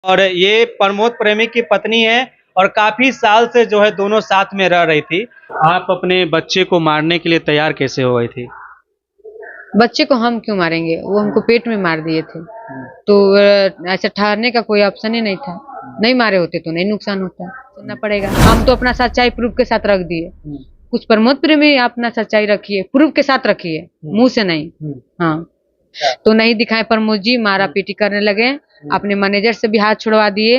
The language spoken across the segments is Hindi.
और ये प्रमोद प्रेमी की पत्नी है और काफी साल से जो है दोनों साथ में रह रही थी। आप अपने बच्चे को मारने के लिए तैयार कैसे हो गई थी? बच्चे को हम क्यों मारेंगे, वो हमको पेट में मार दिए थे। तो ऐसा ठहरने का कोई ऑप्शन ही नहीं था। नहीं मारे होते तो नहीं नुकसान होता, सुनना पड़ेगा। हम तो अपना सच्चाई प्रूफ के साथ रख दिए। कुछ प्रमोद प्रेमी अपना सच्चाई रखिए, प्रूफ के साथ रखिए, मुंह से नहीं। हाँ, तो नहीं दिखाए प्रमोद जी, मारा पीटी करने लगे, अपने मैनेजर से भी हाथ छुड़वा दिए।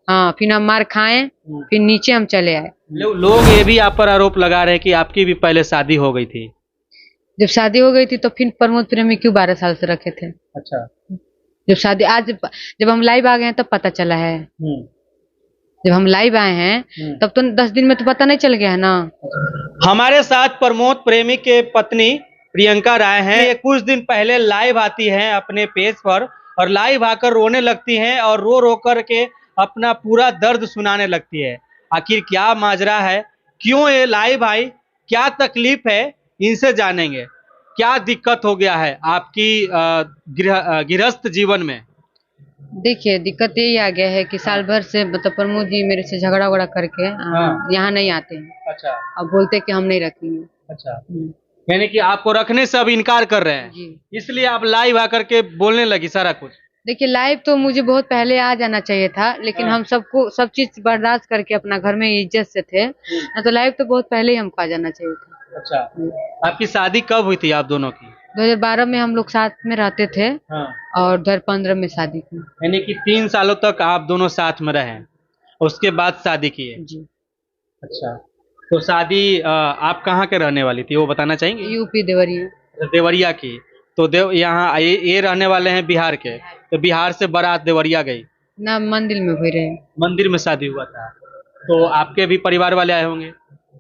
हाँ, फिर हम मार खाएं, फिर नीचे हम चले आए। लोग ये भी आप पर आरोप लगा रहे हैं कि आपकी भी पहले शादी हो गई थी। जब शादी हो गई थी तो फिर प्रमोद प्रेमी क्यों 12 साल से रखे थे? अच्छा। जब शादी आज जब हम लाइव आ गए हैं तब पता चला है। जब हम लाइव आए हैं तब तो 10 दिन में तो पता नहीं चल गया है ना। हमारे साथ प्रमोद प्रेमी के पत्नी प्रियंका राय हैं। ये कुछ दिन पहले लाइव आती हैं अपने पेज पर और लाइव आकर रोने लगती हैं और रो रो कर के अपना पूरा दर्द सुनाने लगती है। आखिर क्या माजरा है, क्यों ये लाइव आई, क्या तकलीफ है, इनसे जानेंगे। क्या दिक्कत हो गया है आपकी गृहस्थ जीवन में? देखिए, दिक्कत यही आ गया है कि साल भर से मतलब प्रमोद जी मेरे से झगड़ा वगड़ा करके यहाँ नहीं आते हैं। अच्छा। अब बोलते कि हम नहीं रखेंगे। अच्छा, यानी कि आपको रखने से अब इनकार कर रहे हैं, इसलिए आप लाइव आकर के बोलने लगी सारा कुछ। देखिए, लाइव तो मुझे बहुत पहले आ जाना चाहिए था, लेकिन हम सबको सब चीज बर्दाश्त करके अपना घर में इज्जत से थे ना, तो लाइव तो बहुत पहले ही हमको आ जाना चाहिए था। अच्छा, आपकी शादी कब हुई थी आप दोनों की? 2012 में हम लोग साथ में रहते थे। हाँ। और 2015 में शादी की। यानी कि 3 सालों तक आप दोनों साथ में रहे, उसके बाद शादी किए। जी। अच्छा, तो शादी आप कहाँ के रहने वाली थी वो बताना चाहेंगे? यूपी देवरिया। देवरिया की। तो यहाँ ये रहने वाले हैं बिहार के, तो बिहार से बारात देवरिया गई ना, मंदिर में हुई रहे। मंदिर में शादी हुआ था, तो आपके भी परिवार वाले आए होंगे?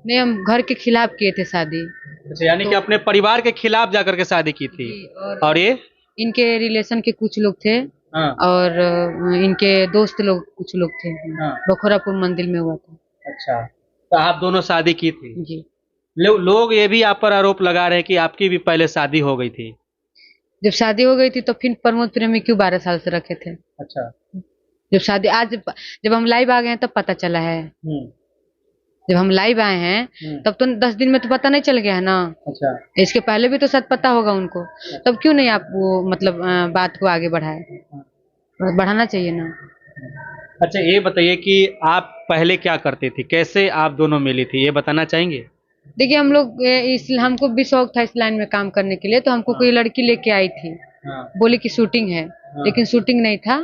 नहीं, हम घर के खिलाफ किए थे शादी। अच्छा, यानी कि अपने परिवार के खिलाफ जाकर के शादी की थी। और ये इनके रिलेशन के कुछ लोग थे। हाँ। और इनके दोस्त लोग कुछ लोग थे। हाँ। बखोरापुर मंदिर में हुआ था। अच्छा, तो आप दोनों शादी की थी। जी। लोग ये भी आप पर आरोप लगा रहे हैं कि आपकी भी पहले शादी हो गई थी। जब शादी हो गई थी तो फिर प्रमोद प्रेमी क्यों 12 साल से रखे थे? अच्छा। जब शादी जब हम लाइव आ गए हैं तब पता चला है। जब हम लाइव आए हैं तब तो 10 दिन में तो पता नहीं चल गया है ना। अच्छा। इसके पहले भी तो शायद पता होगा उनको, तब क्यों नहीं आप वो मतलब बात को आगे बढ़ाए? बढ़ाना चाहिए ना। अच्छा, ये बताइए कि आप पहले क्या करती थी, कैसे आप दोनों मिली थी, ये बताना चाहेंगे? देखिए, हम लोग हमको भी शौक था इस लाइन में काम करने के लिए, तो हमको कोई लड़की लेके आई थी। बोली कि शूटिंग है, लेकिन शूटिंग नहीं था,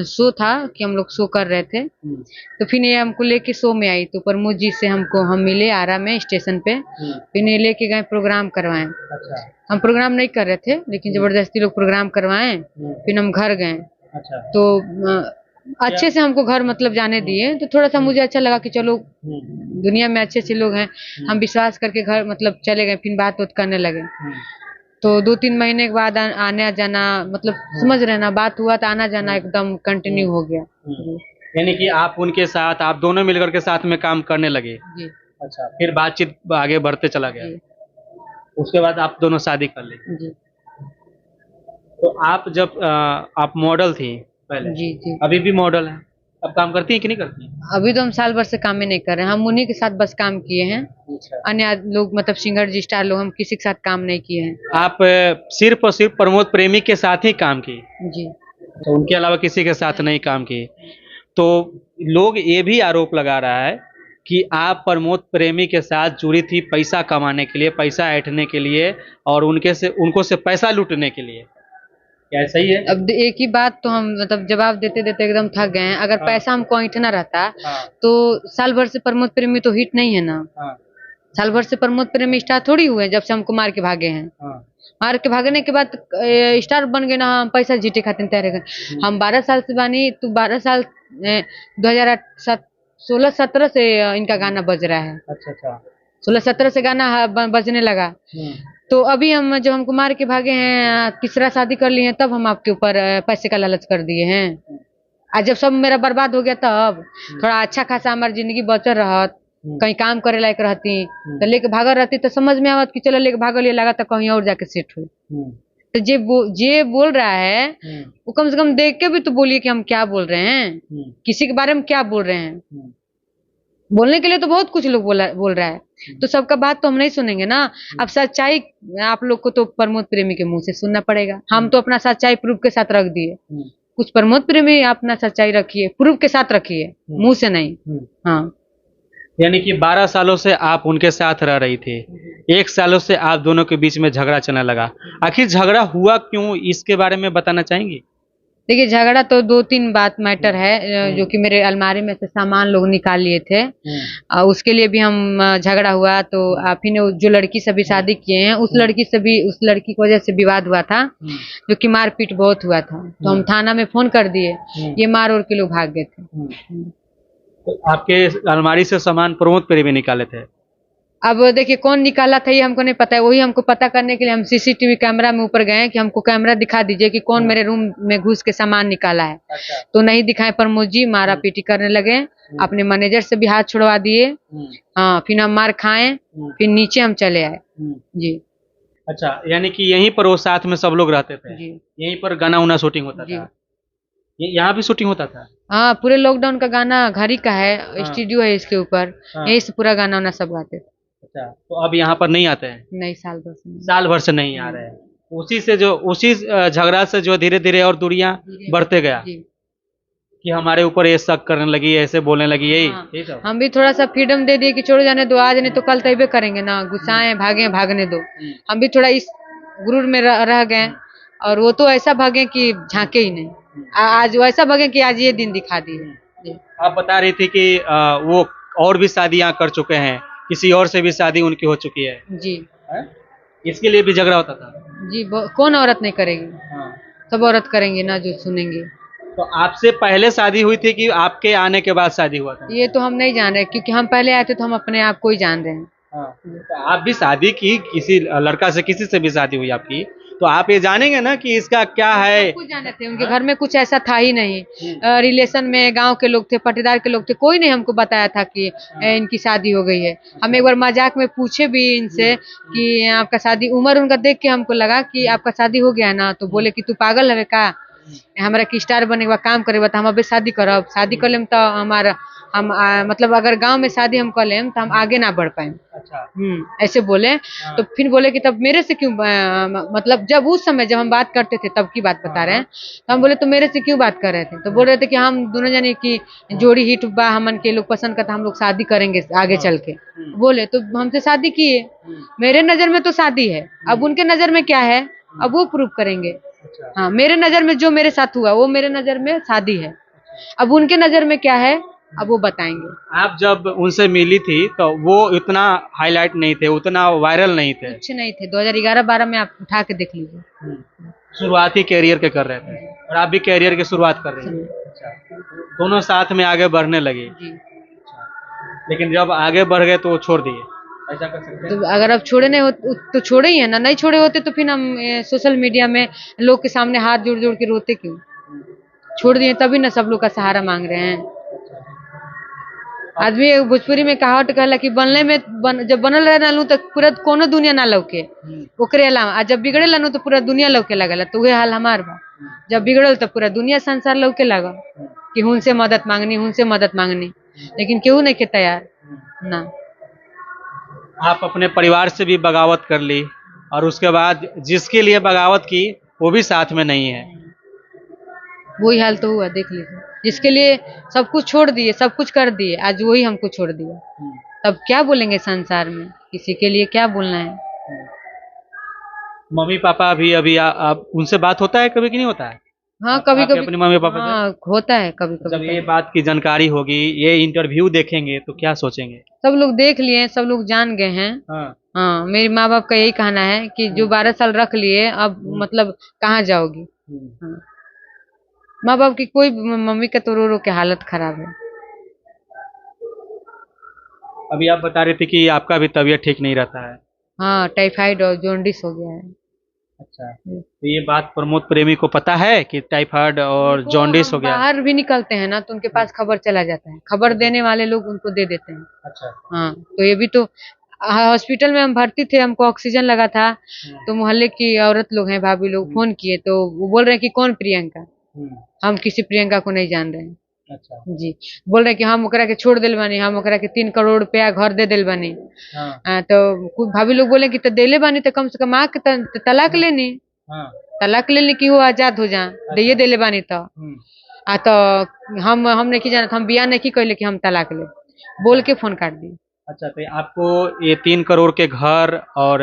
शो था कि हम लोग शो कर रहे थे। तो फिर ये हमको लेके शो में आई, तो प्रमोद जी से हम मिले आरा में स्टेशन पे। फिर ये लेके गए, प्रोग्राम करवाएं। अच्छा। हम प्रोग्राम नहीं कर रहे थे, लेकिन जबरदस्ती लोग प्रोग्राम करवाएं। फिर हम घर गए। अच्छा। तो अच्छे से हमको घर मतलब जाने दिए, तो थोड़ा सा मुझे अच्छा लगा कि चलो दुनिया में अच्छे अच्छे लोग हैं। हम विश्वास करके घर मतलब चले गए, फिर बात करने लगे। तो 2-3 महीने के बाद आने जाना मतलब समझ रहे ना, बात हुआ तो आना जाना एकदम कंटिन्यू हो गया। यानी कि आप उनके साथ, आप दोनों मिलकर के साथ में काम करने लगे। जी। अच्छा, फिर बातचीत आगे बढ़ते चला गया। उसके बाद आप दोनों शादी कर ली। जी। तो आप जब आप मॉडल थी पहले? जी। जी। अभी भी मॉडल है? अब काम करती है कि नहीं करती? अभी तो हम साल भर से काम ही नहीं कर रहे हैं, हम उन्हीं के साथ बस काम किए हैं। अच्छा। अन्य लोग मतलब सिंगर जी स्टार लोग, हम किसी के साथ काम नहीं किए हैं। आप सिर्फ और सिर्फ प्रमोद प्रेमी के साथ ही काम की? जी। तो उनके अलावा किसी के साथ नहीं काम की? तो लोग ये भी आरोप लगा रहा है कि आप प्रमोद प्रेमी के साथ जुड़ी थी पैसा कमाने के लिए, पैसा ऐंठने के लिए और उनको से पैसा लूटने के लिए। क्या सही है? अब एक ही बात तो हम मतलब जवाब देते देते एकदम थक गए हैं। अगर पैसा हमको ऐंठना रहता तो साल भर से प्रमोद प्रेमी तो हिट नहीं है ना। साल भर से प्रमोद प्रेमी स्टार थोड़ी हुए जब से हमको मार के भागे हैं। मार के भागने के बाद स्टार बन गए ना, हम पैसा जीते खातिर तैयार है। हम 12 साल से बानी, तो 12 साल 2016-17 से इनका गाना बज रहा है। अच्छा। 16-17 से गाना बजने लगा। तो अभी हम जब हमको मार के भागे हैं, तीसरा शादी कर लिए हैं, तब हम आपके ऊपर पैसे का लालच कर दिए हैं। आज जब सब मेरा बर्बाद हो गया तब थोड़ा अच्छा खासा हमारी जिंदगी बचल रहत, कहीं काम करे लायक रहती तो लेके भागल रहती, तो समझ में आवत कि चलो लेके भागल, ये लगा तो कहीं और जाके सेट हो। तो जे बोल रहा है वो कम से कम देख के भी तो बोलिए कि हम क्या बोल रहे हैं, किसी के बारे में क्या बोल रहे हैं। बोलने के लिए तो बहुत कुछ लोग बोल रहा है, तो सबका बात तो हम नहीं सुनेंगे ना। अब सच्चाई आप लोग को तो प्रमोद प्रेमी के मुंह से सुनना पड़ेगा। हम तो अपना सच्चाई प्रूफ के साथ रख दिए, कुछ प्रमोद प्रेमी अपना सच्चाई रखिए, प्रूफ के साथ रखिए, मुंह से नहीं। हाँ, यानी कि 12 सालों से आप उनके साथ रह रही थी, 1 सालों से आप दोनों के बीच में झगड़ा चलने लगा। आखिर झगड़ा हुआ क्यों, इसके बारे में बताना चाहेंगी? देखिए झगड़ा तो 2-3 बात मैटर है, जो कि मेरे अलमारी में से सामान लोग निकाल लिए थे। उसके लिए भी हम झगड़ा हुआ। तो आप ही ने जो लड़की से भी शादी किए हैं, उस लड़की की वजह से विवाद हुआ था, जो कि मारपीट बहुत हुआ था। तो हम थाना में फोन कर दिए, ये मार और के लोग भाग गए थे। तो आपके अलमारी से सामान प्रमोद प्रेमी निकाले थे? अब देखिए कौन निकाला था ये हमको नहीं पता है, वही हमको पता करने के लिए हम सीसीटीवी कैमरा में ऊपर गए कि हमको कैमरा दिखा दीजिए कि कौन मेरे रूम में घुस के सामान निकाला है। अच्छा। तो नहीं दिखाए, प्रमोद जी मारा पीटी करने लगे, अपने मैनेजर से भी हाथ छुड़वा दिए। हाँ, फिर हम मार खाए, फिर नीचे हम चले आए जी। अच्छा, यानी कि यहीं पर वो साथ में सब लोग रहते थे जी, यहीं पर गाना उना शूटिंग होता था? यहाँ भी शूटिंग होता था? हाँ, पूरे लॉकडाउन का गाना घर ही का है, स्टूडियो है इसके ऊपर, यही से पूरा गाना उना सब गाते थे। अच्छा, तो अब यहाँ पर नहीं आते हैं? नहीं, साल भर से नहीं। साल भर से नहीं आ रहे हैं। उसी झगड़ा से जो धीरे धीरे और दूरियां बढ़ते गया जी। कि हमारे ऊपर ये शक करने लगी, ऐसे बोलने लगी, यही सब? हम भी थोड़ा सा फ्रीडम दे दिए कि छोड़ जाने दो, आज नहीं तो कल तैबे करेंगे ना, गुस्साए भागे भागने दो। हम भी थोड़ा इस गुरूर में रह गए, और वो तो ऐसा भागे कि झांके ही नहीं। आज वो ऐसा भागे कि आज ये दिन दिखा दिए। आप बता रही थी कि वो और भी शादियां कर चुके हैं, किसी और से भी शादी उनकी हो चुकी है जी। इसके लिए भी झगड़ा होता था? जी, कौन औरत नहीं करेगी? सब औरत करेंगे ना जो सुनेंगे। तो आपसे पहले शादी हुई थी कि आपके आने के बाद शादी हुआ था? ये तो हम नहीं जान रहे, क्योंकि हम पहले आए थे तो हम अपने आप को ही जान रहे हैं। तो आप भी शादी की, किसी लड़का से, किसी से भी शादी हुई आपकी, तो आप ये जानेंगे ना कि इसका क्या है। कुछ जाने थे, उनके घर में कुछ ऐसा था ही नहीं। रिलेशन में गांव के लोग थे, पटीदार के लोग थे, कोई नहीं हमको बताया था कि इनकी शादी हो गई है। हम एक बार मजाक में पूछे भी इनसे कि आपका शादी, उम्र उनका देख के हमको लगा कि आपका शादी हो गया है ना, तो बोले कि तू पागल है का, हमारा की स्टार बने के काम करे, तो हम अभी शादी करब, शादी कर लेम तो हमारा मतलब अगर गांव में शादी हम कर लेम तो हम आगे ना बढ़ पाए। अच्छा। ऐसे बोले। तो फिर बोले कि तब मेरे से क्यों, मतलब जब उस समय जब हम बात करते थे तब की बात बता रहे हैं, तो हम बोले तो मेरे से क्यों बात कर रहे थे, तो बोल रहे थे कि हम दोनों जाने की जोड़ी हिट बा, हमन के लोग पसंद करता, हम लोग शादी करेंगे आगे चल के। बोले तो हमसे शादी किए, मेरे नजर में तो शादी है, अब उनके नजर में क्या है अब वो प्रूव करेंगे। हाँ, मेरे नजर में जो मेरे साथ हुआ वो मेरे नजर में शादी है, अब उनके नजर में क्या है अब वो बताएंगे। आप जब उनसे मिली थी तो वो इतना हाईलाइट नहीं थे, उतना वायरल नहीं थे? कुछ नहीं थे। 2011-12 में आप उठा के देख लीजिए। शुरुआती कैरियर के कर रहे थे, और आप भी कैरियर की शुरुआत कर रही हैं। अच्छा, दोनों साथ में आगे बढ़ने लगे। जी। लेकिन जब आगे बढ़ गए तो वो छोड़ दिए, ऐसा कर सकते हैं? तो अगर अब छोड़े नहीं होते तो छोड़े ही है ना, नहीं छोड़े होते तो फिर हम सोशल मीडिया में लोग के सामने हाथ जोड़ जोड़ के रोते क्यों? छोड़ दिए तभी ना सब लोग का सहारा मांग रहे हैं। आदमी भोजपुरी में कहावत कहला कि बनले में जब बनल रहे ना तो पूरा कोनो दुनिया ना लौके, ओकरे अलावा जब बिगड़े लनू तो पूरा दुनिया लौके लगल। तो वही हाल हमार बा, जब बिगड़ल तो पूरा दुनिया संसार लौके लगा कि उनसे मदद मांगनी, उनसे मदद मांगनी, लेकिन केहू नहीं के तैयार ना। आप अपने परिवार से भी बगावत कर ली, और उसके बाद जिसके लिए बगावत की वो भी साथ में नहीं है। वही हाल तो हुआ, देख लीजिए। जिसके लिए सब कुछ छोड़ दिए, सब कुछ कर दिए, आज वही हमको छोड़ दिया। तब क्या बोलेंगे संसार में, किसी के लिए क्या बोलना है। मम्मी पापा भी अभी आप उनसे बात होता है कभी कि नहीं होता है? हाँ, कभी कभी अपने मम्मी पापा से? हाँ, होता है कभी जब कभी। ये बात की जानकारी होगी, ये इंटरव्यू देखेंगे तो क्या सोचेंगे? सब लोग देख लिए, सब लोग जान गए हैं। हाँ, मेरे माँ बाप का यही कहना है कि जो 12 साल रख लिए अब मतलब कहाँ जाओगी। हाँ। माँ बाप की कोई, मम्मी का तो रो रो के हालत खराब है। अभी आप बता रहे थे कि आपका भी तबीयत ठीक नहीं रहता है। हाँ, टाइफाइड और जॉन्डिस हो गया है। अच्छा, तो ये बात प्रमोद प्रेमी को पता है कि टाइफाइड और जॉन्डिस हो गया है? बाहर भी निकलते हैं ना तो उनके पास खबर चला जाता है, खबर देने वाले लोग उनको दे देते हैं। अच्छा। हाँ, तो ये भी तो हॉस्पिटल में हम भर्ती थे, हमको ऑक्सीजन लगा था, तो मोहल्ले की औरत लोग हैं, भाभी लोग फोन किए, तो वो बोल रहे हैं कि कौन प्रियंका। हम किसी प्रियंका को नहीं जान रहे हैं। अच्छा। जी, बोल रहे कि हम ओकरा के छोड़ दिल बानी, हम ओकरा के 3 करोड़ रुपया घर दे दिल बानी। हाँ। तो कुछ भाभी लोग बोले कि तो देले बानी तो कम से कम आके तलाक लेनी, हाँ। तलाक लेने की वो आजाद हो जा, दे देले बानी तो। तो हम नहीं जानत, हम बियाह नहीं कैले कि हम तलाक ले, बोल के फोन काट दी। अच्छा, तो आपको ये 3 करोड़ के घर और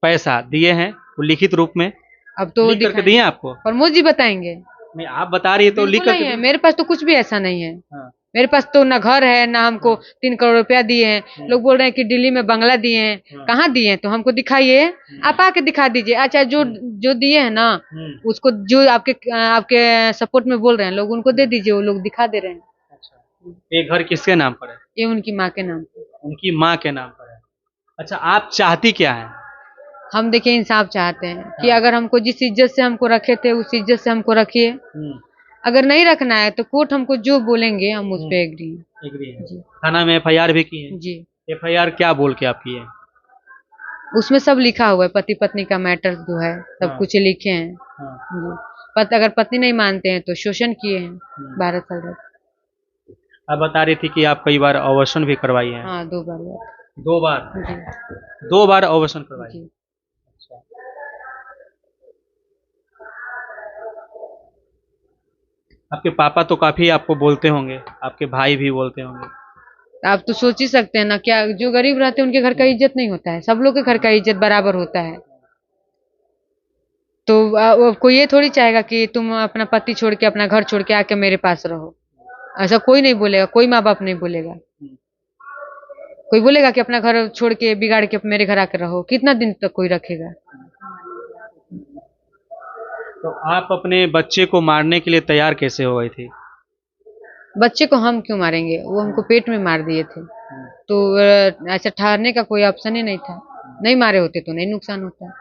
पैसा दिए हैं वो लिखित रूप में, अब तो लिख करके दिए आपको? प्रमोद जी बताएंगे। नहीं, आप बता रही है तो लिख बिल्कुल नहीं करके है, दिए? मेरे पास तो कुछ भी ऐसा नहीं है। हाँ। मेरे पास तो ना घर है, ना हमको 3 करोड़ रुपया दिए हैं। लोग बोल रहे हैं कि दिल्ली में बंगला दिए हैं, कहाँ दिए हैं? तो हमको दिखाइए, आप आके दिखा दीजिए। अच्छा, जो जो दिए हैं ना, उसको जो आपके सपोर्ट में बोल रहे हैं लोग, उनको दे दीजिए, वो लोग दिखा दे रहे हैं। अच्छा, ये घर किसके नाम पर है? ये उनकी माँ के नाम पे। उनकी माँ के नाम पर है। अच्छा, आप चाहती क्या है? हम देखिए इंसाफ चाहते हैं कि अगर हमको जिस इज्जत से हमको रखे थे, उस इज्जत से हमको रखिए। अगर नहीं रखना है तो कोर्ट हमको जो बोलेंगे हम उस पे एग्री हैं। एग्री है। जी थाना में FIR भी की है? जी, FIR क्या बोल के आप किए हैं? उसमें सब लिखा हुआ है, पति पत्नी का मैटर जो है सब हाँ। कुछ लिखे हैं। हाँ। जी, अगर पत्नी नहीं मानते हैं तो शोषण किए हैं 12 साल तक। आप बता रही थी कि आप कई बार अबॉर्शन भी करवाई हैं। हाँ, 2 बार हुआ। 2 बार? जी 2 बार अबॉर्शन करवाई? जी। अच्छा। आपके पापा तो काफी आपको बोलते होंगे, आपके भाई भी बोलते होंगे। आप तो सोच ही सकते हैं ना, क्या जो गरीब रहते हैं उनके घर का इज्जत नहीं होता है? सब लोग के घर का इज्जत बराबर होता है। तो वो कोई ये थोड़ी चाहेगा कि तुम अपना पति छोड़ के, अपना घर छोड़ के आके मेरे पास रहो। ऐसा कोई नहीं बोलेगा, कोई माँ बाप नहीं बोलेगा। कोई बोलेगा कि अपना घर छोड़ के बिगाड़ के मेरे घर आके रहो? कितना दिन तक कोई रखेगा? तो आप अपने बच्चे को मारने के लिए तैयार कैसे हो गई थी? बच्चे को हम क्यों मारेंगे? वो हमको पेट में मार दिए थे, तो ऐसा ठहरने का कोई ऑप्शन ही नहीं था। नहीं मारे होते तो नहीं नुकसान होता।